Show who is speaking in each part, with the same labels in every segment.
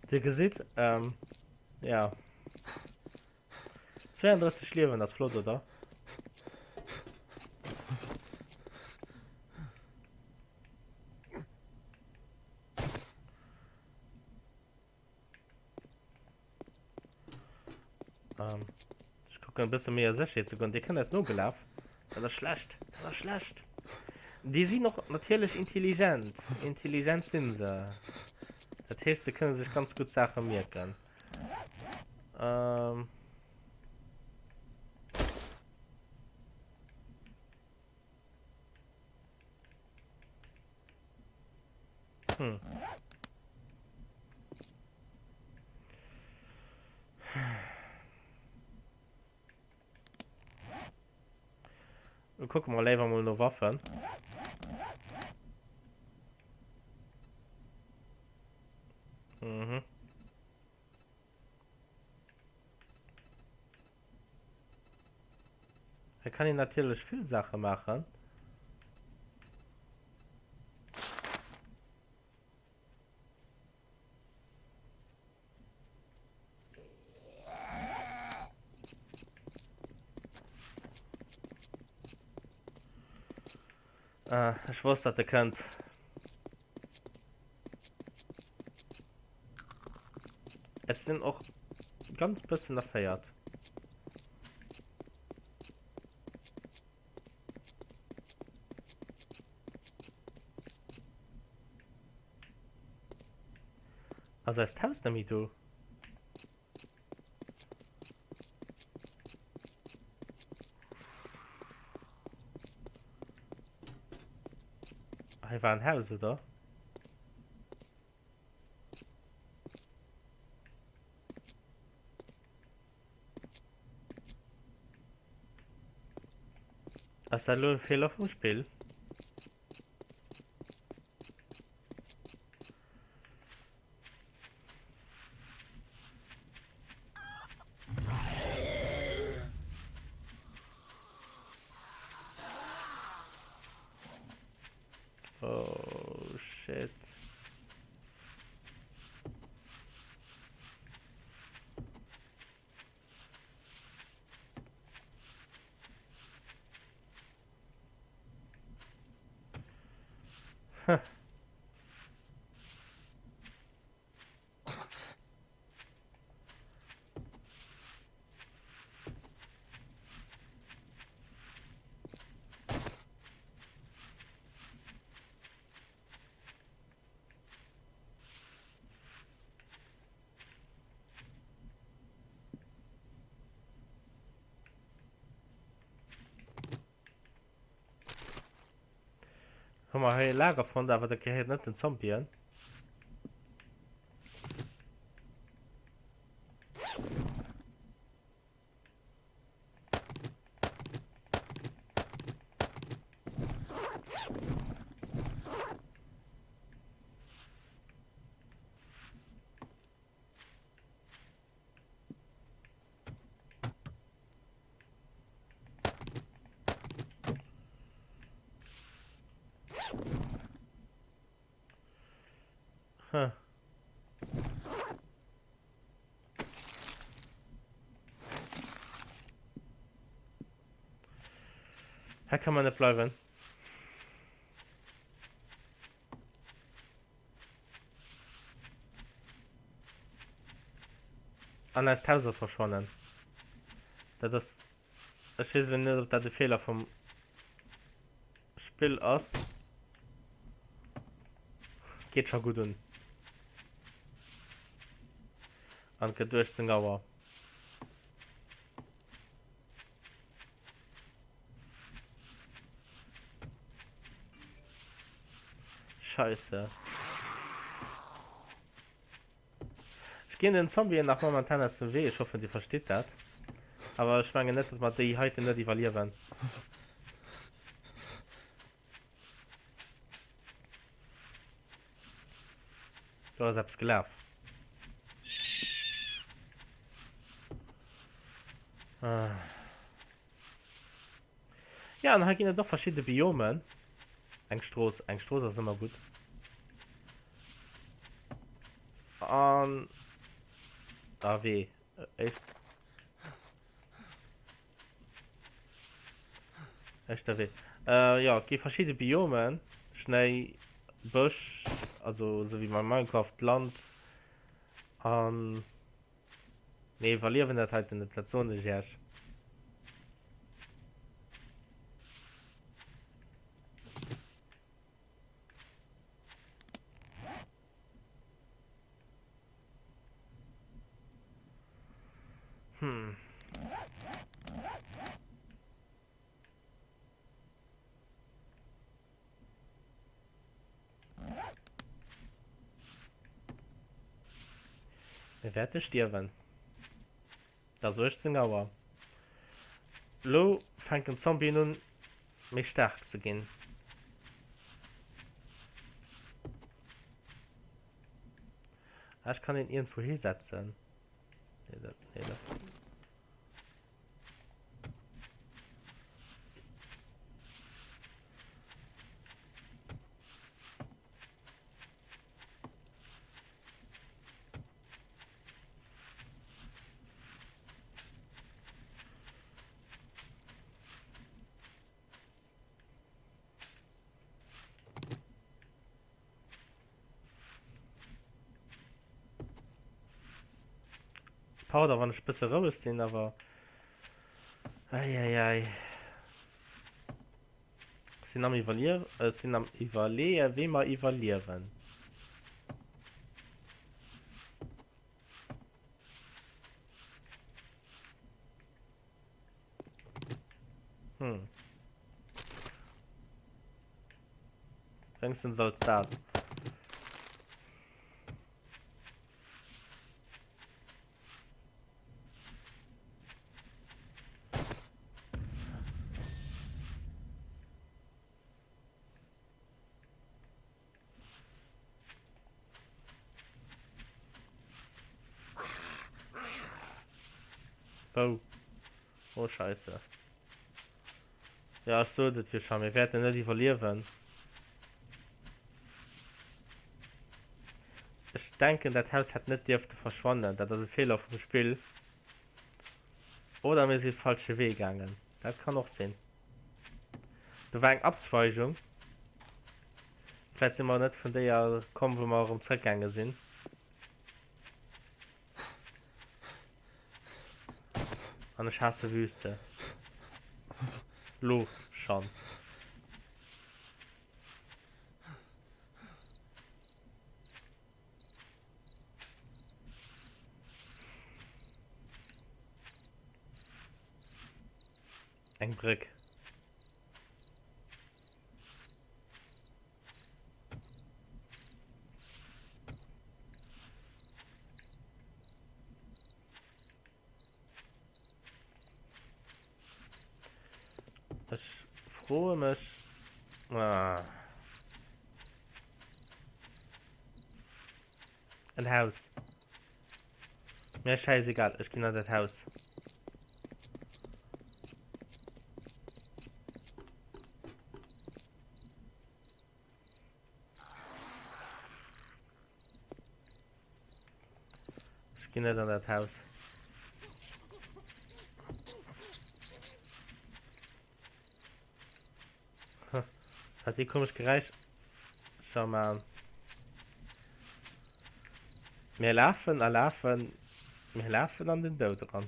Speaker 1: Dir gesieht ja 32 Leben das Flot oder ich gucke ein bisschen mehr sicher und die kann das nur gelaufen das ist schlecht die sind noch natürlich intelligent sind sie das heißt, sie können sich ganz gut Sachen merken ähm, hm. Wir gucken mal lieber mal nur Waffen mhm. Er kann ich natürlich viel Sachen machen ich wusste dass ihr könnt es sind auch ganz bisschen erfeiert also es Haus damit du war ein Haus oder was da nur Fehler vom Spiel oh shit komm mal hier Lager von da aber der gehört nicht den Zombien huh. Hier kann man nicht bleiben an das Haus ist verschwunden das ist ich weiß nicht ob das der Fehler vom Spiel ist geht schon gut und geht durch den Gauer scheiße ich gehe den Zombie nach momentan aus dem Weg ich hoffe die versteht das aber ich meine nicht dass man die heute nicht evaluieren du hast selbst gelaufen ja und dann gehen doch verschiedene Biomen ein Stroß ist immer gut an AW echt AW ja gi verschiedene Biomen Schnee Busch also so wie man Minecraft Land an nee verlieren dat halt in der Zone herrscht. Hm. Wir werden stirben. Da 16 Auer. Lo fängt ein Zombie nun mich stark zu gehen. Ich kann ihn irgendwo hinsetzen. Nee, das. Powder wann ich bisschen raus sehen, aber eieiei. Sind am evaluieren, sind am evaluieren, wie wir evaluieren. Wenigstens Soldat. Oh. Oh scheiße. Ja, so das wir schon. Wir werden nicht evaluieren. Ich denke, das Haus hat nicht dürfte verschwunden. Das ist ein Fehler vom Spiel. Oder wir sind falsche Weg gegangen. Das kann auch sein. Da war eine Abzweigung. Vielleicht sind wir nicht von der kommen, wo wir auch zurückgegangen sind. Und ich hasse Wüste. Lo, schon. Ein Brick. Ich freue mich. Ah. Ein Haus. Mir ist scheißegal, ich gehe nach das Haus. Ich gehe nicht an das Haus. Hat die komisch gereicht? Schau mal an. Wir laufen an den Tod dran.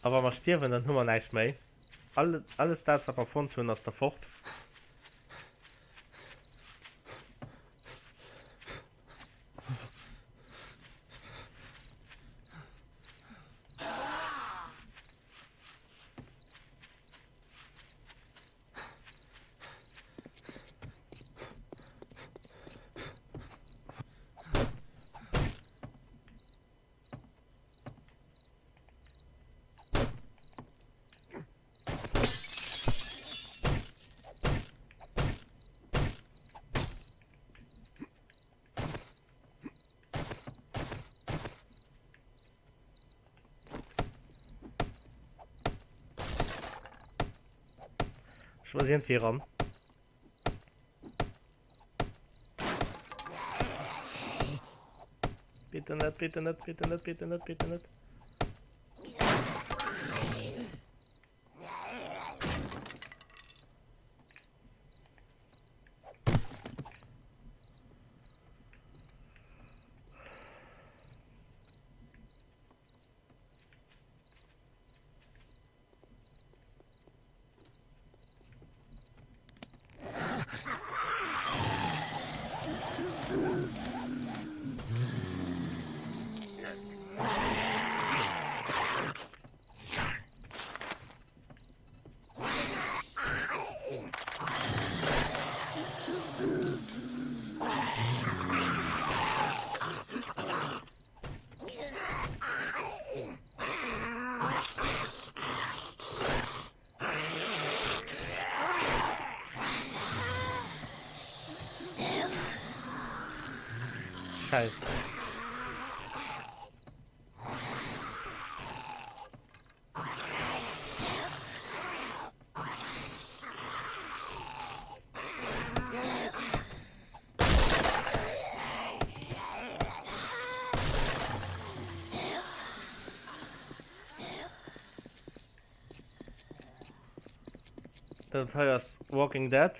Speaker 1: Aber wir sterben, dann haben wir nichts mehr. Alles das, was wir von tun, aus der Fort. Ich muss irgendwie ran. Bitte nicht, bitte nicht, bitte nicht, bitte nicht, bitte nicht. Scheiße. Das heißt Walking Dead.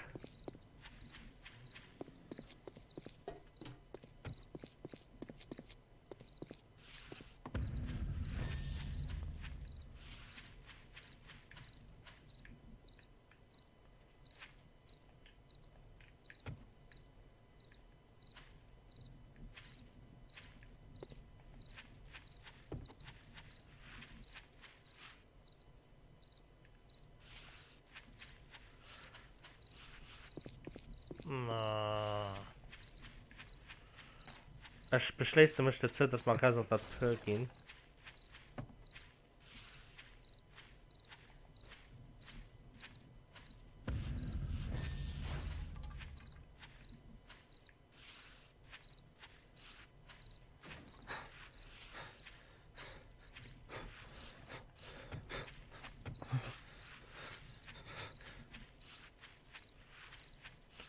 Speaker 1: Na. Ich beschließe mich dazu, dass man ganz auf das Feld gehen.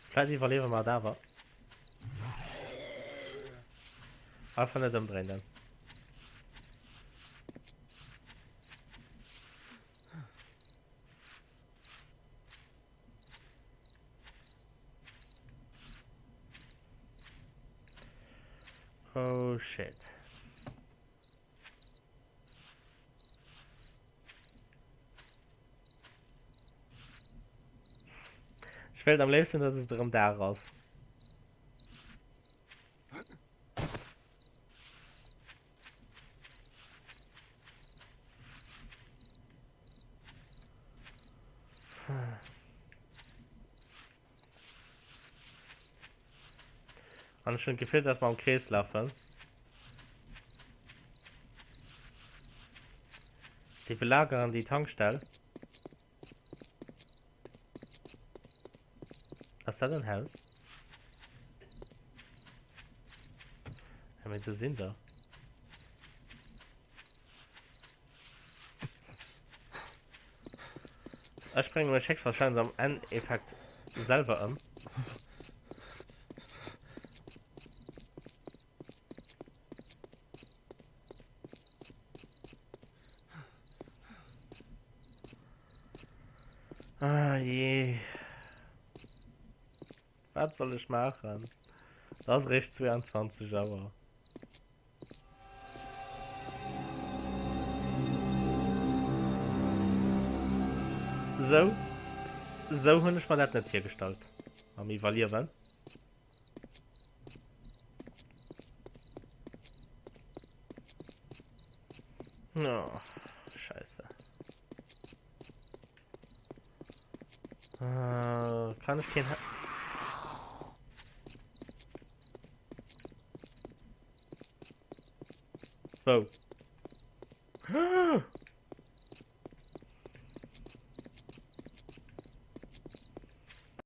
Speaker 1: Vielleicht überleben wir da, aber. Einfach nicht umdrehen dann. Oh shit. Ich will am liebsten, dass es drum da raus. Und schon gefehlt, dass wir am Kreis laufen. Sie belagern die Tankstelle. Was ist das ein Haus? Ja, mit so sind da. Ich bringe mir Checks wahrscheinlich am Endeffekt selber um. Ah je. Was soll ich machen? Das ist recht 22, aber. So. So habe ich mir das nicht hier gestaltet. Am evaluieren. Oh, scheiße. Kann ich kein... So.